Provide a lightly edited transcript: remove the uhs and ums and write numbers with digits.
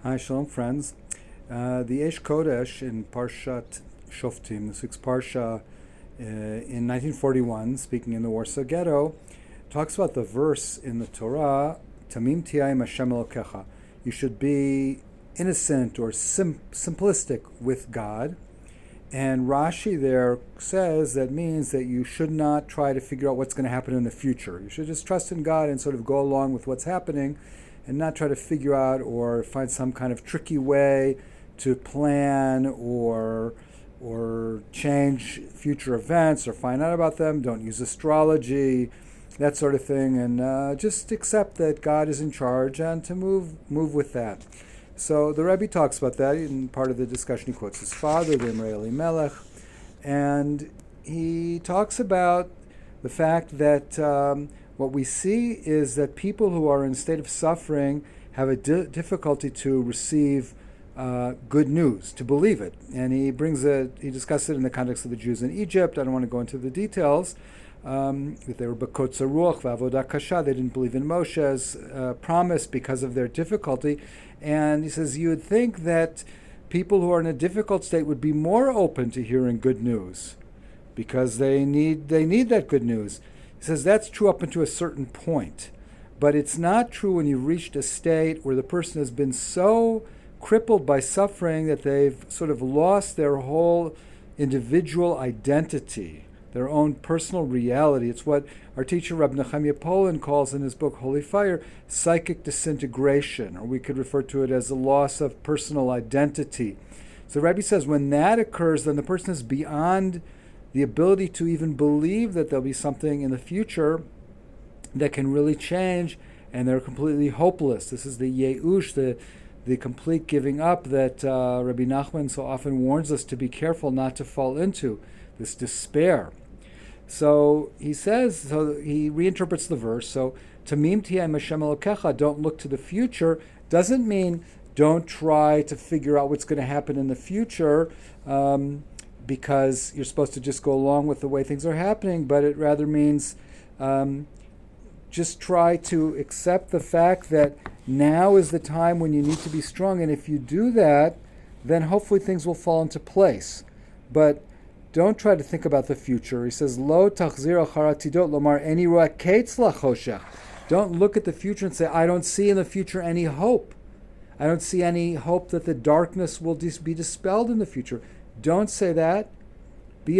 Hi, Shalom, friends. The Eish Kodesh in Parshat Shoftim, this week's Parsha, in 1941, speaking in the Warsaw Ghetto, talks about the verse in the Torah, Tamim tiyayim Hashem Elokecha. You should be innocent or simplistic with God. And Rashi there says that means that you should not try to figure out what's going to happen in the future. You should just trust in God and sort of go along with what's happening and not try to figure out or find some kind of tricky way to plan or change future events or find out about them. Don't use astrology, that sort of thing, and just accept that God is in charge and to move with that. So the Rebbe talks about that in part of the discussion. He quotes his father, the Imrei Elimelech, and he talks about the fact that what we see is that people who are in a state of suffering have a difficulty to receive good news, to believe it. And he discusses it in the context of the Jews in Egypt. I don't want to go into the details. That they were b'kotzer ruach v'avodah kasha. They didn't believe in Moshe's promise because of their difficulty. And he says you would think that people who are in a difficult state would be more open to hearing good news because they need that good news. He says that's true up until a certain point, but it's not true when you've reached a state where the person has been so crippled by suffering that they've sort of lost their whole individual identity, their own personal reality. It's what our teacher Rabbi Nehemiah Poland calls in his book Holy Fire, psychic disintegration, or we could refer to it as a loss of personal identity. So Rabbi says when that occurs, then the person is beyond the ability to even believe that there'll be something in the future that can really change, and they're completely hopeless. This is the yeush, the complete giving up that Rabbi Nachman so often warns us to be careful not to fall into, this despair. So he says, he reinterprets the verse, so Tamim tiyayim Hashem Elokecha, don't look to the future, doesn't mean don't try to figure out what's going to happen in the future, because you're supposed to just go along with the way things are happening, but it rather means just try to accept the fact that now is the time when you need to be strong, and if you do that, then hopefully things will fall into place. But don't try to think about the future. He says, Lo tachzir achar atidot lomar eni roa ketz lachoshech. Don't look at the future and say, I don't see in the future any hope. I don't see any hope that the darkness will be dispelled in the future. Don't say that.